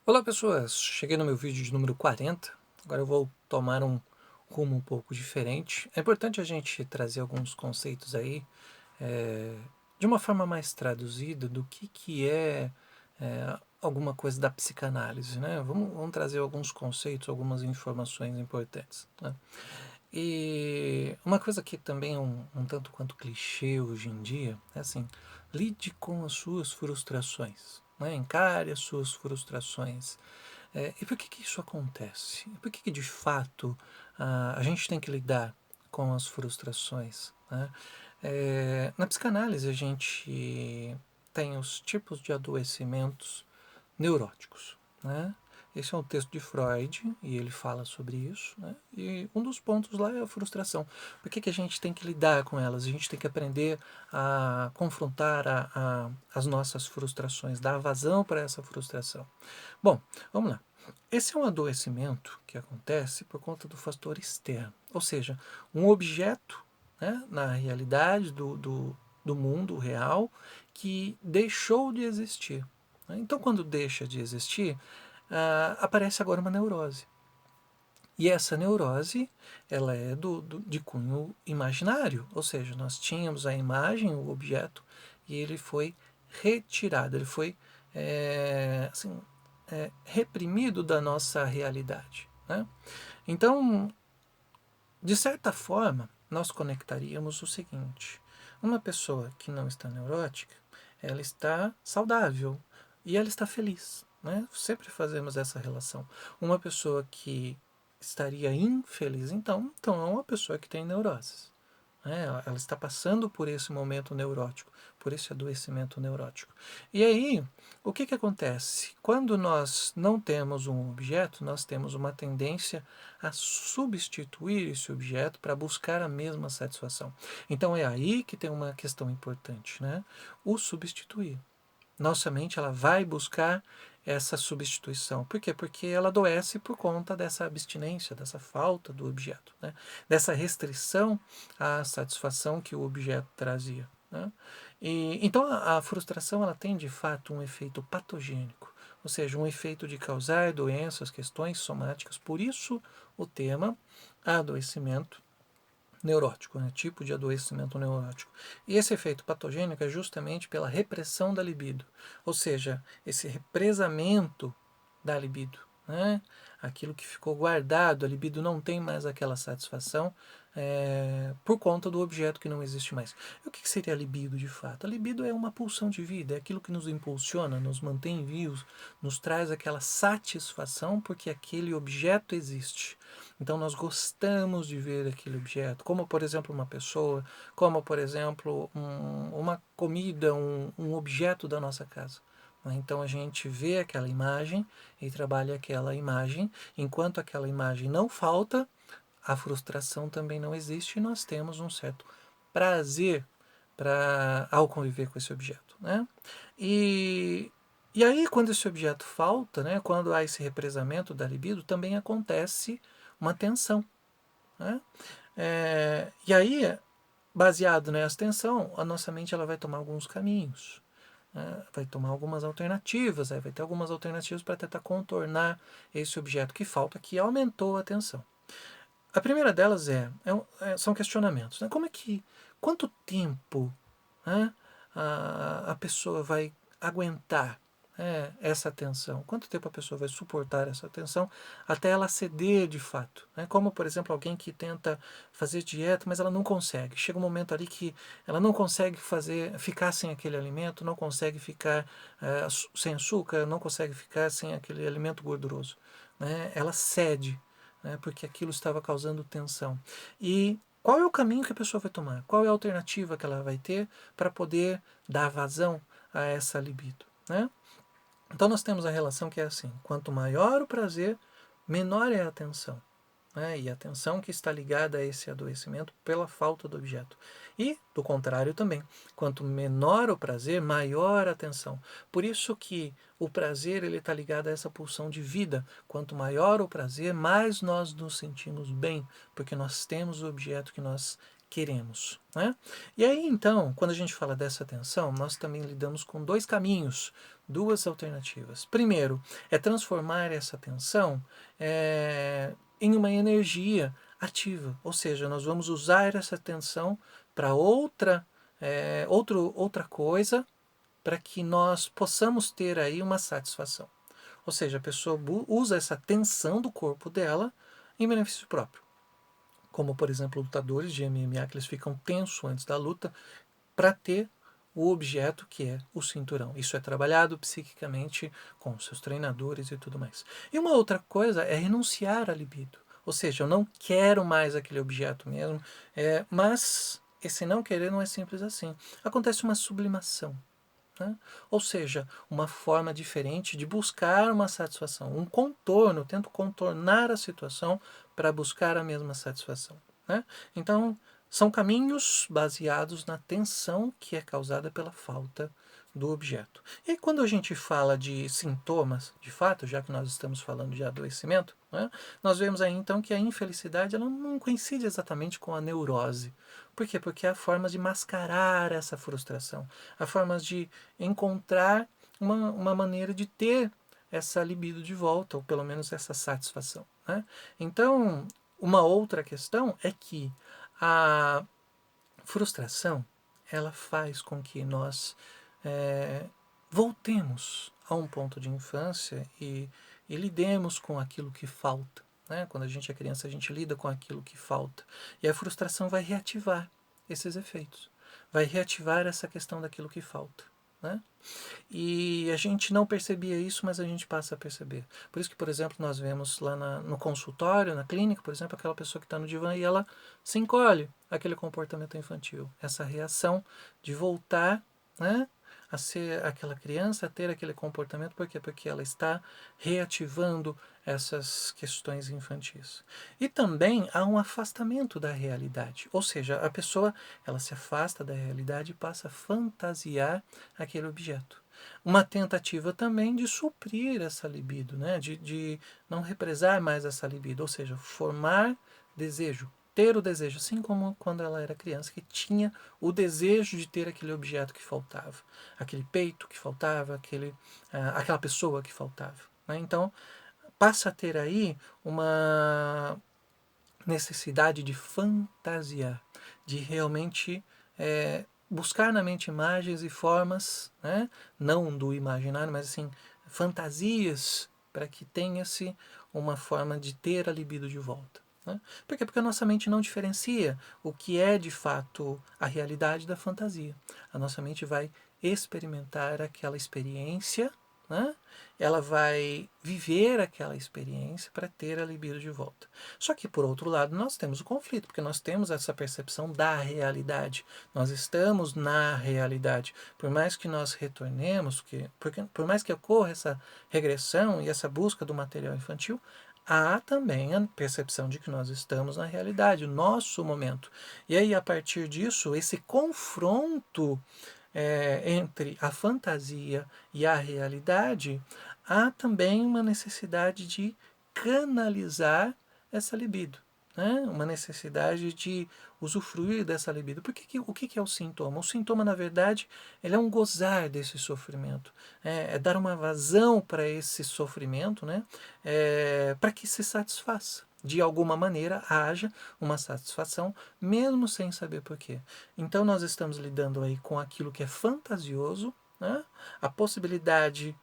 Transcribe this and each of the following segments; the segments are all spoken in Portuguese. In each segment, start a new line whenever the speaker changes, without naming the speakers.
Olá pessoas, cheguei no meu vídeo de número 40, agora eu vou tomar um rumo um pouco diferente. É importante a gente trazer alguns conceitos aí de uma forma mais traduzida do que é alguma coisa da psicanálise, né? Vamos trazer alguns conceitos, algumas informações importantes, né? E uma coisa que também é um tanto quanto clichê hoje em dia é assim: lide com as suas frustrações, né? Encare as suas frustrações. E por que isso acontece? Por que de fato a gente tem que lidar com as frustrações, né? Na psicanálise a gente tem os tipos de adoecimentos neuróticos, né? Esse é um texto de Freud e ele fala sobre isso, né? E um dos pontos lá é a frustração. Por que a gente tem que lidar com elas? A gente tem que aprender a confrontar as nossas frustrações, dar vazão para essa frustração. Bom, vamos lá. Esse é um adoecimento que acontece por conta do fator externo, ou seja, um objeto, né, na realidade do mundo real que deixou de existir. Então, quando deixa de existir, aparece agora uma neurose. E essa neurose, ela é de cunho imaginário, ou seja, nós tínhamos a imagem, o objeto, e ele foi retirado, ele foi assim, reprimido da nossa realidade, né? Então, de certa forma, nós conectaríamos o seguinte: uma pessoa que não está neurótica, ela está saudável e ela está feliz, né? Sempre fazemos essa relação. Uma pessoa que estaria infeliz, então é uma pessoa que tem neuroses. Ela está passando por esse momento neurótico, por esse adoecimento neurótico. E aí, o que acontece? Quando nós não temos um objeto, nós temos uma tendência a substituir esse objeto para buscar a mesma satisfação. Então é aí que tem uma questão importante, né? O substituir. Nossa mente ela vai buscar essa substituição. Por quê? Porque ela adoece por conta dessa abstinência, dessa falta do objeto, né? Dessa restrição à satisfação que o objeto trazia, né? Então a frustração ela tem de fato um efeito patogênico, ou seja, um efeito de causar doenças, questões somáticas. Por isso o tema adoecimento neurótico, né? Tipo de adoecimento neurótico. E esse efeito patogênico é justamente pela repressão da libido, ou seja, esse represamento da libido, né? Aquilo que ficou guardado, a libido não tem mais aquela satisfação por conta do objeto que não existe mais. E o que seria a libido de fato? A libido é uma pulsão de vida, é aquilo que nos impulsiona, nos mantém vivos, nos traz aquela satisfação porque aquele objeto existe. Então nós gostamos de ver aquele objeto, como por exemplo uma pessoa, como por exemplo uma comida, um objeto da nossa casa. Então a gente vê aquela imagem e trabalha aquela imagem. Enquanto aquela imagem não falta, a frustração também não existe e nós temos um certo prazer ao conviver com esse objeto, né? E, e aí, quando esse objeto falta, né, quando há esse represamento da libido, também acontece uma tensão, né? E aí, baseado nessa tensão, a nossa mente ela vai tomar alguns caminhos, né? Vai tomar algumas alternativas, vai ter algumas alternativas para tentar contornar esse objeto que falta, que aumentou a tensão. A primeira delas são questionamentos, né? Quanto tempo, né, a pessoa vai aguentar essa tensão? Quanto tempo a pessoa vai suportar essa tensão até ela ceder de fato? Né? Como, por exemplo, alguém que tenta fazer dieta, mas ela não consegue. Chega um momento ali que ela não consegue ficar sem aquele alimento, não consegue ficar sem açúcar, não consegue ficar sem aquele alimento gorduroso. Né? Ela cede, né, porque aquilo estava causando tensão. E qual é o caminho que a pessoa vai tomar? Qual é a alternativa que ela vai ter para poder dar vazão a essa libido? Né? Então nós temos a relação que é assim: quanto maior o prazer, menor é a tensão. Né? E a tensão que está ligada a esse adoecimento pela falta do objeto. E, do contrário também, quanto menor o prazer, maior a tensão. Por isso que o prazer ele está ligado a essa pulsão de vida. Quanto maior o prazer, mais nós nos sentimos bem, porque nós temos o objeto que nós queremos, né? E aí, então, quando a gente fala dessa tensão, nós também lidamos com dois caminhos, duas alternativas. Primeiro, é transformar essa tensão em uma energia ativa, ou seja, nós vamos usar essa tensão para outra coisa, para que nós possamos ter aí uma satisfação. Ou seja, a pessoa usa essa tensão do corpo dela em benefício próprio. Como, por exemplo, lutadores de MMA, que eles ficam tensos antes da luta para ter o objeto que é o cinturão. Isso é trabalhado psiquicamente com seus treinadores e tudo mais. E uma outra coisa é renunciar à libido. Ou seja, eu não quero mais aquele objeto mesmo, mas esse não querer não é simples assim. Acontece uma sublimação. Né? Ou seja, uma forma diferente de buscar uma satisfação, um contorno, tento contornar a situação para buscar a mesma satisfação. Né? Então, são caminhos baseados na tensão que é causada pela falta do objeto. E aí, quando a gente fala de sintomas, de fato, já que nós estamos falando de adoecimento, né, nós vemos aí então que a infelicidade ela não coincide exatamente com a neurose. Por quê? Porque há formas de mascarar essa frustração, há formas de encontrar uma maneira de ter essa libido de volta, ou pelo menos essa satisfação. Né? Então, uma outra questão é que a frustração ela faz com que nós voltemos a um ponto de infância e lidemos com aquilo que falta. Né? Quando a gente é criança, a gente lida com aquilo que falta. E a frustração vai reativar esses efeitos. Vai reativar essa questão daquilo que falta. Né? E a gente não percebia isso, mas a gente passa a perceber. Por isso que, por exemplo, nós vemos lá no consultório, na clínica, por exemplo, aquela pessoa que está no divã e ela se encolhe aquele comportamento infantil. Essa reação de voltar, né, a ser aquela criança, a ter aquele comportamento. Por quê? Porque ela está reativando essas questões infantis. E também há um afastamento da realidade. Ou seja, a pessoa ela se afasta da realidade e passa a fantasiar aquele objeto. Uma tentativa também de suprir essa libido, né? de não represar mais essa libido, ou seja, formar desejo, ter o desejo, assim como quando ela era criança, que tinha o desejo de ter aquele objeto que faltava, aquele peito que faltava, aquela pessoa que faltava. Né? Então, passa a ter aí uma necessidade de fantasiar, de realmente buscar na mente imagens e formas, né? Não do imaginário, mas assim, fantasias para que tenha-se uma forma de ter a libido de volta. Né? Por quê? Porque a nossa mente não diferencia o que é de fato a realidade da fantasia. A nossa mente vai experimentar aquela experiência, né? Ela vai viver aquela experiência para ter a libido de volta. Só que, por outro lado, nós temos o conflito, porque nós temos essa percepção da realidade. Nós estamos na realidade. Por mais que nós retornemos, por mais que ocorra essa regressão e essa busca do material infantil, há também a percepção de que nós estamos na realidade, o nosso momento. E aí, a partir disso, esse confronto entre a fantasia e a realidade, há também uma necessidade de canalizar essa libido. Né? Uma necessidade de usufruir dessa libido. O que é o sintoma? O sintoma, na verdade, ele é um gozar desse sofrimento. É dar uma vazão para esse sofrimento, né? Para que se satisfaça. De alguma maneira haja uma satisfação, mesmo sem saber porquê. Então nós estamos lidando aí com aquilo que é fantasioso, né? A possibilidade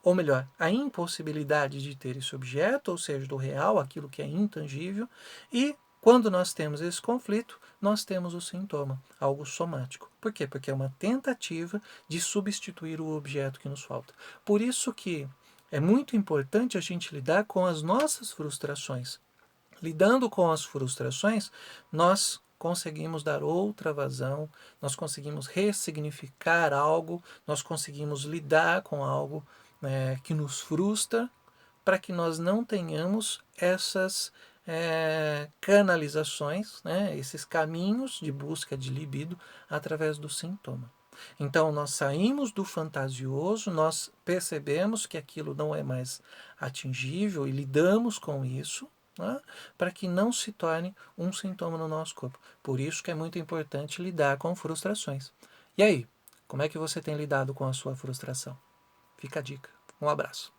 ou melhor, a impossibilidade de ter esse objeto, ou seja, do real, aquilo que é intangível, e quando nós temos esse conflito, nós temos o sintoma, algo somático. Por quê? Porque é uma tentativa de substituir o objeto que nos falta. Por isso que é muito importante a gente lidar com as nossas frustrações. Lidando com as frustrações, nós conseguimos dar outra vazão, nós conseguimos ressignificar algo, nós conseguimos lidar com algo que nos frustra, para que nós não tenhamos essas canalizações, né, esses caminhos de busca de libido através do sintoma. Então, nós saímos do fantasioso, nós percebemos que aquilo não é mais atingível e lidamos com isso, né? Para que não se torne um sintoma no nosso corpo. Por isso que é muito importante lidar com frustrações. E aí, como é que você tem lidado com a sua frustração? Fica a dica. Um abraço.